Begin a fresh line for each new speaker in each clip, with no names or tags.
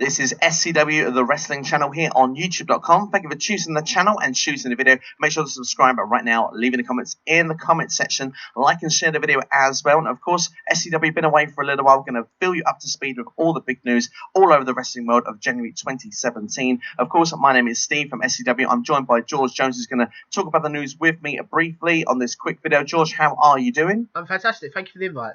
This is SCW, the wrestling channel here on YouTube.com. Thank you for choosing the channel and choosing the video. Make sure to subscribe right now, leaving the comments in the comment section, like and share the video as well. And of course, SCW been away for a little while. We're going to fill you up to speed with all the big news all over the wrestling world of January 2017. Of course, my name is Steve from SCW. I'm joined by George Jones, who's going to talk about the news with me briefly on this quick video. George, how are you doing?
I'm fantastic. Thank you for the invite.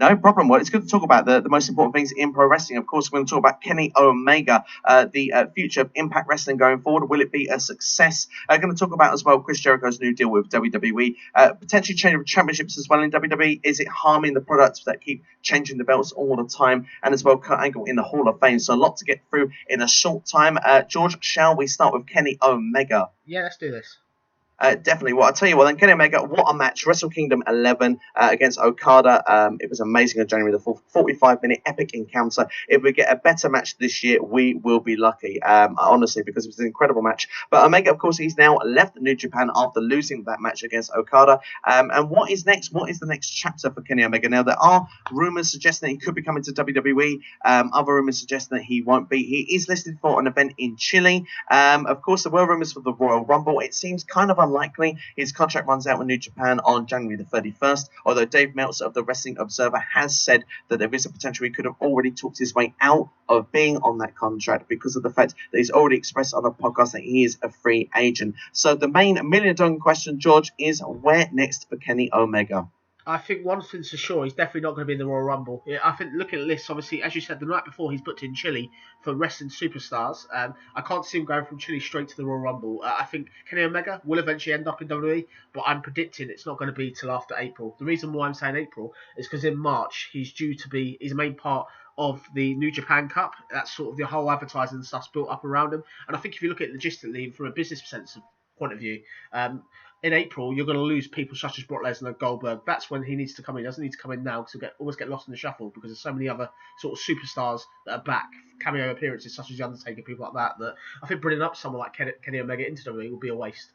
No problem. Well, it's good to talk about the most important things in pro wrestling. Of course, we're going to talk about Kenny Omega, the future of Impact Wrestling going forward. Will it be a success? Going to talk about as well Chris Jericho's new deal with WWE, potentially change of championships as well in WWE. Is it harming the products that keep changing the belts all the time? And as well, Kurt Angle in the Hall of Fame. So a lot to get through in a short time. George, shall we start with Kenny Omega?
Yeah, let's do this.
Definitely. Well, I'll tell you what, then Kenny Omega, what a match. Wrestle Kingdom 11 against Okada. It was amazing on January the 4th. 45-minute epic encounter. If we get a better match this year, we will be lucky, honestly, because it was an incredible match. But Omega, of course, he's now left New Japan after losing that match against Okada. And what is next? What is the next chapter for Kenny Omega? Now, there are rumours suggesting that he could be coming to WWE. Other rumours suggesting that he won't be. He is listed for an event in Chile. Of course, there were rumours for the Royal Rumble. It seems kind of unlikely. His contract runs out with New Japan on January the 31st, although Dave Meltzer of the Wrestling Observer has said that there is a potential he could have already talked his way out of being on that contract because of the fact that he's already expressed on a podcast that he is a free agent. So the main million-dollar question, George, is where next for Kenny Omega?
I think one thing's for sure, he's definitely not going to be in the Royal Rumble. I think looking at the list, obviously, as you said, the night before he's booked in Chile for wrestling superstars. I can't see him going from Chile straight to the Royal Rumble. I think Kenny Omega will eventually end up in WWE, but I'm predicting it's not going to be till after April. The reason why I'm saying April is because in March he's a main part of the New Japan Cup. That's sort of the whole advertising and stuff's built up around him. And I think if you look at it logistically from a business sense point of view, in April, you're going to lose people such as Brock Lesnar and Goldberg. That's when he needs to come in. He doesn't need to come in now because he'll almost get lost in the shuffle because there's so many other sort of superstars that are back, cameo appearances such as The Undertaker, people like that, that I think bringing up someone like Kenny Omega into WWE would be a waste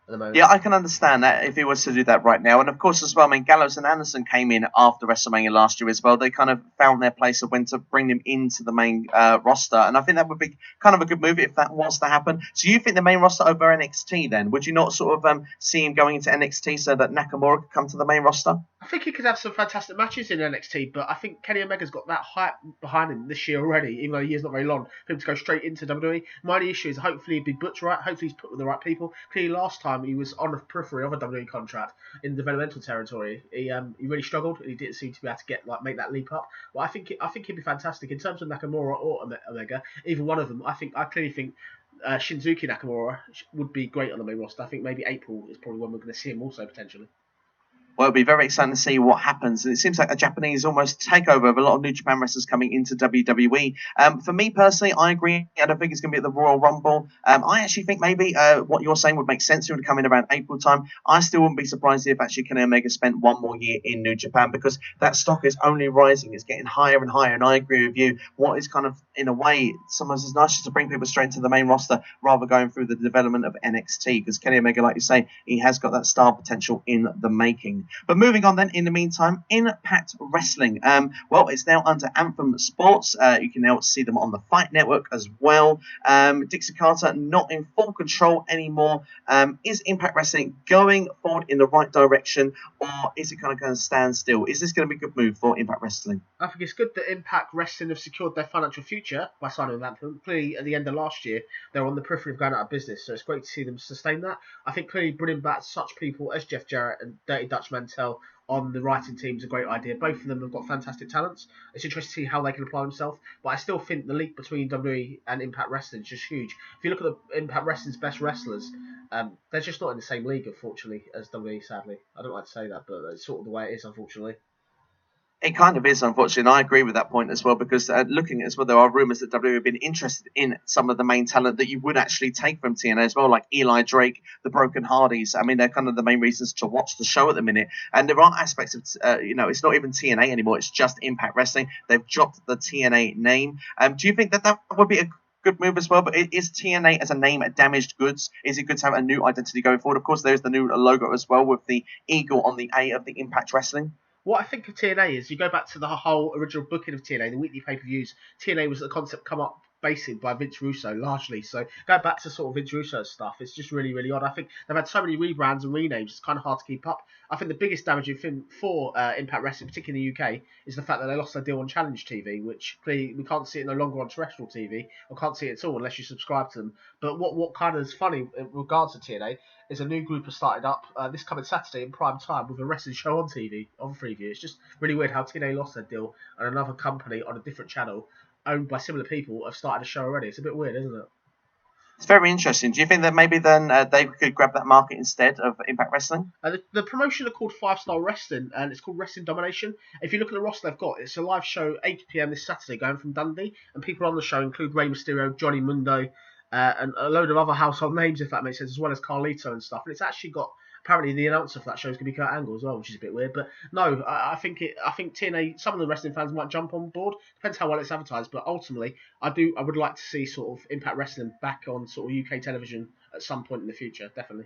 at the moment.
Yeah, I can understand that if he was to do that right now. And of course, as well, I mean, Gallows and Anderson came in after WrestleMania last year as well. They kind of found their place of when to bring them into the main roster. And I think that would be kind of a good move if that was to happen. So you think the main roster over NXT then? Would you not sort of see him going into NXT so that Nakamura could come to the main roster?
I think he could have some fantastic matches in NXT, but I think Kenny Omega's got that hype behind him this year already, even though the year's not very long, for him to go straight into WWE. My only issue is hopefully he'd be booked right, hopefully he's put with the right people. Clearly last time he was on the periphery of a WWE contract in developmental territory. He really struggled and he didn't seem to be able to make that leap up. But I think he'd be fantastic in terms of Nakamura or Omega, either one of them. I clearly think Shinsuke Nakamura would be great on the main roster. I think maybe April is probably when we're going to see him also potentially.
Well, it'll be very exciting to see what happens. And it seems like a Japanese almost takeover of a lot of New Japan wrestlers coming into WWE. For me personally, I agree. I don't think it's going to be at the Royal Rumble. I actually think maybe what you're saying would make sense. It would come in around April time. I still wouldn't be surprised if actually Kenny Omega spent one more year in New Japan because that stock is only rising. It's getting higher and higher. And I agree with you. What is kind of, in a way, sometimes it's nicer to bring people straight to the main roster rather going through the development of NXT because Kenny Omega, like you say, he has got that star potential in the making. But moving on then, in the meantime, Impact Wrestling. Well, it's now under Anthem Sports. You can now see them on the Fight Network as well. Dixie Carter not in full control anymore. Is Impact Wrestling going forward in the right direction, or is it kind of going to stand still? Is this going to be a good move for Impact Wrestling?
I think it's good that Impact Wrestling have secured their financial future by signing with Anthem. Clearly, at the end of last year, they were on the periphery of going out of business, so it's great to see them sustain that. I think clearly bringing back such people as Jeff Jarrett and Dirty Dutch Mantel on the writing team is a great idea. Both of them have got fantastic talents. It's interesting to see how they can apply themselves, but I still think the link between WWE and Impact Wrestling is just huge. If you look at the Impact Wrestling's best wrestlers, they're just not in the same league, unfortunately, as WWE, sadly. I don't like to say that, but it's sort of the way it is, unfortunately.
It kind of is, unfortunately, and I agree with that point as well, because looking as well, there are rumours that WWE have been interested in some of the main talent that you would actually take from TNA as well, like Eli Drake, the Broken Hardys. I mean, they're kind of the main reasons to watch the show at the minute. And there are aspects of, it's not even TNA anymore, it's just Impact Wrestling. They've dropped the TNA name. Do you think that would be a good move as well? But is TNA as a name damaged goods? Is it good to have a new identity going forward? Of course, there's the new logo as well with the eagle on the A of the Impact Wrestling.
What I think of TNA is, you go back to the whole original booking of TNA, the weekly pay-per-views. TNA was the concept come up basically by Vince Russo largely. So going back to sort of Vince Russo's stuff, it's just really, really odd. I think they've had so many rebrands and renames, it's kind of hard to keep up. I think the biggest damaging thing for Impact Wrestling, particularly in the UK, is the fact that they lost their deal on Challenge TV, which clearly we can't see it no longer on terrestrial TV, or can't see it at all unless you subscribe to them. But what kind of is funny in regards to TNA is a new group has started up this coming Saturday in prime time with a wrestling show on TV, on Freeview. It's just really weird how TNA lost their deal and another company on a different channel owned by similar people have started a show already. It's a bit weird, isn't it?
It's very interesting. Do you think that maybe then they could grab that market instead of Impact Wrestling?
The promotion are called Five Star Wrestling, and it's called Wrestling Domination. If you look at the roster they've got, it's a live show 8 p.m. this Saturday going from Dundee, and people on the show include Rey Mysterio, Johnny Mundo, and a load of other household names, if that makes sense, as well as Carlito and stuff. And it's actually got, apparently the announcer for that show is going to be Kurt Angle as well, which is a bit weird. But no, I think TNA. Some of the wrestling fans might jump on board. Depends how well it's advertised. But ultimately, I would like to see sort of Impact Wrestling back on sort of UK television at some point in the future. Definitely.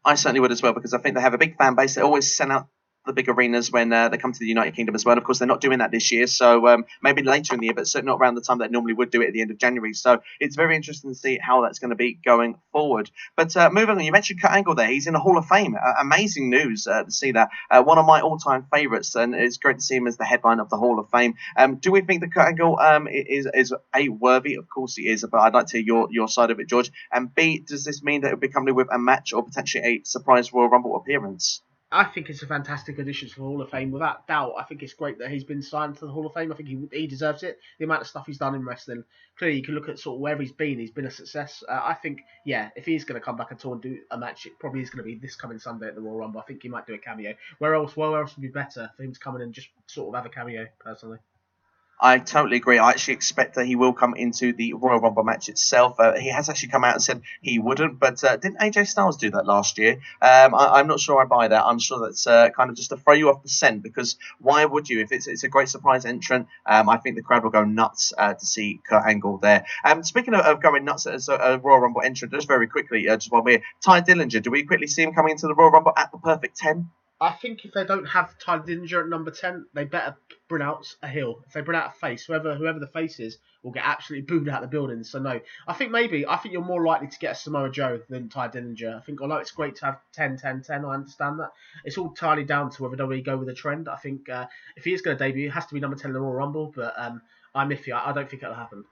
I certainly would as well, because I think they have a big fan base. They always send out the big arenas when they come to the United Kingdom as well. Of course, they're not doing that this year, so maybe later in the year, but certainly not around the time they normally would do it at the end of January. So it's very interesting to see how that's going to be going forward. But moving on, you mentioned Kurt Angle there. He's in the Hall of Fame. Amazing news to see that. One of my all-time favourites, and it's great to see him as the headline of the Hall of Fame. Do we think that Kurt Angle is A, worthy? Of course he is, but I'd like to hear your side of it, George. And B, does this mean that it will be coming with a match or potentially a surprise Royal Rumble appearance?
I think it's a fantastic addition to the Hall of Fame. Without doubt, I think it's great that he's been signed to the Hall of Fame. I think he deserves it. The amount of stuff he's done in wrestling. Clearly, you can look at sort of wherever he's been a success. I think, yeah, if he's going to come back at all and do a match, it probably is going to be this coming Sunday at the Royal Rumble. I think he might do a cameo. Where else would be better for him to come in and just sort of have a cameo, personally?
I totally agree. I actually expect that he will come into the Royal Rumble match itself. He has actually come out and said he wouldn't, but didn't AJ Styles do that last year? I'm not sure I buy that. I'm sure that's kind of just to throw you off the scent, because why would you? If it's a great surprise entrant, I think the crowd will go nuts to see Kurt Angle there. Speaking of going nuts as a Royal Rumble entrant, just very quickly, just while we're Ty Dillinger, do we quickly see him coming into the Royal Rumble at the perfect 10?
I think if they don't have Ty Dillinger at number 10, they better bring out a heel. If they bring out a face, whoever the face is will get absolutely boomed out of the building. So no, I think you're more likely to get a Samoa Joe than Ty Dillinger. I think although it's great to have 10, 10, 10, I understand that. It's all entirely down to whether WWE go with a trend. I think if he is going to debut, it has to be number 10 in the Royal Rumble, but I'm iffy. I don't think it'll happen.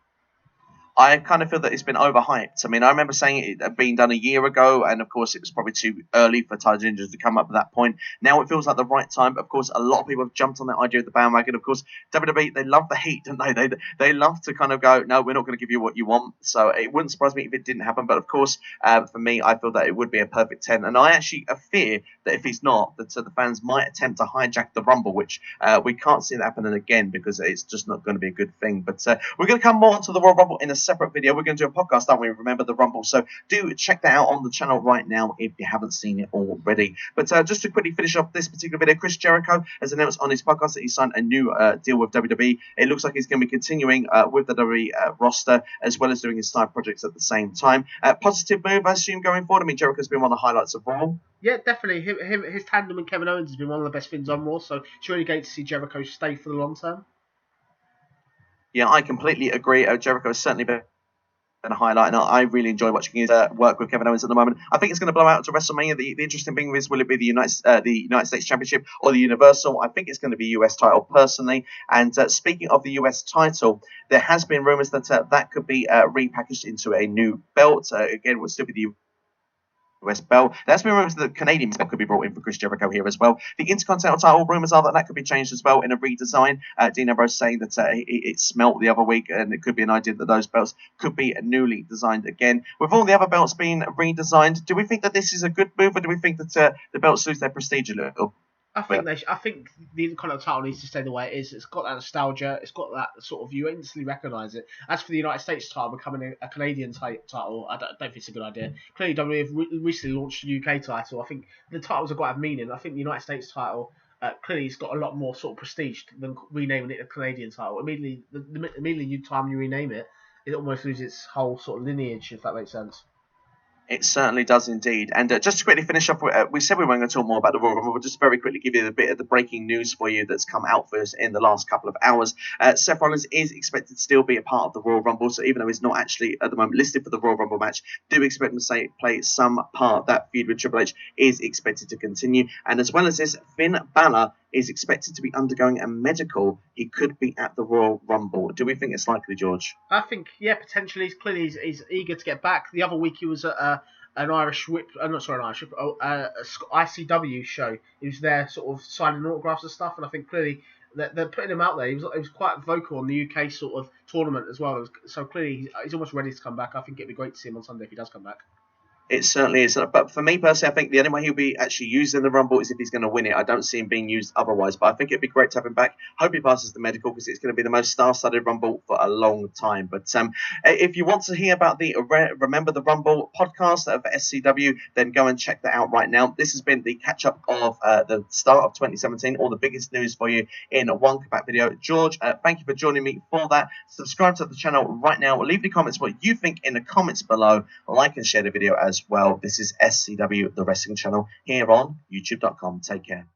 I kind of feel that it's been overhyped. I mean, I remember saying it had been done a year ago, and of course, it was probably too early for Ty Dillinger to come up at that point. Now it feels like the right time, but of course, a lot of people have jumped on that idea of the bandwagon. Of course, WWE, they love the heat, don't they? They love to kind of go, no, we're not going to give you what you want. So it wouldn't surprise me if it didn't happen. But of course, for me, I feel that it would be a perfect 10. And I actually fear that if he's not, that the fans might attempt to hijack the Rumble, which we can't see that happening again, because it's just not going to be a good thing. But we're going to come more to the Royal Rumble in a separate video. We're going to do a podcast, aren't we? Remember the Rumble. So do check that out on the channel right now if you haven't seen it already. But just to quickly finish off this particular video, Chris Jericho has announced on his podcast that he signed a new deal with WWE. It looks like he's going to be continuing with the WWE roster, as well as doing his side projects at the same time. Positive move, I assume, going forward. I mean, Jericho's been one of the highlights of Raw.
Yeah, definitely. His tandem with Kevin Owens has been one of the best things on Raw, so it's really great to see Jericho stay for the long term.
Yeah, I completely agree. Jericho has certainly been a highlight, and I really enjoy watching his work with Kevin Owens at the moment. I think it's going to blow out to WrestleMania. The interesting thing is, will it be the United States Championship or the Universal? I think it's going to be US title personally. And speaking of the US title, there has been rumors that that could be repackaged into a new belt. Again, will still be the US belt. There's been rumours that the Canadian belt could be brought in for Chris Jericho here as well. The Intercontinental title rumours are that that could be changed as well in a redesign. Dean Ambrose saying that it smelt the other week, and it could be an idea that those belts could be newly designed again. With all the other belts being redesigned, do we think that this is a good move, or do we think that the belts lose their prestige a little?
I think the Intercontinental title needs to stay the way it is. It's got that nostalgia. It's got that sort of, you instantly recognise it. As for the United States title becoming a Canadian title, I don't think it's a good idea. Clearly, WWE have recently launched a UK title. I think the titles have got to have meaning. I think the United States title clearly it's got a lot more sort of prestige than renaming it a Canadian title. Immediately, time you rename it, it almost loses its whole sort of lineage, if that makes sense.
It certainly does indeed. And just to quickly finish up, we said we weren't going to talk more about the Royal Rumble. We'll just very quickly give you a bit of the breaking news for you that's come out for us in the last couple of hours. Seth Rollins is expected to still be a part of the Royal Rumble. So even though he's not actually at the moment listed for the Royal Rumble match, do expect him to play some part. That feud with Triple H is expected to continue. And as well as this, Finn Balor is expected to be undergoing a medical. He could be at the Royal Rumble. Do we think it's likely, George?
I think, yeah, potentially. Clearly, he's eager to get back. The other week he was at an Irish Whip, not sorry, an Irish Whip, ICW show. He was there, sort of signing autographs and stuff. And I think clearly they're putting him out there. He was quite vocal on the UK sort of tournament as well. So clearly he's almost ready to come back. I think it'd be great to see him on Sunday if he does come back.
It certainly is. But for me personally, I think the only way he'll be actually used in the Rumble is if he's going to win it. I don't see him being used otherwise. But I think it'd be great to have him back. Hope he passes the medical because it's going to be the most star-studded Rumble for a long time. But if you want to hear about the Remember the Rumble podcast of SCW, then go and check that out right now. This has been the catch-up of the start of 2017, all the biggest news for you in one compact video. George, thank you for joining me for that. Subscribe to the channel right now. Leave the comments what you think in the comments below. Like and share the video as well. This is SCW, the wrestling channel, here on youtube.com. Take care.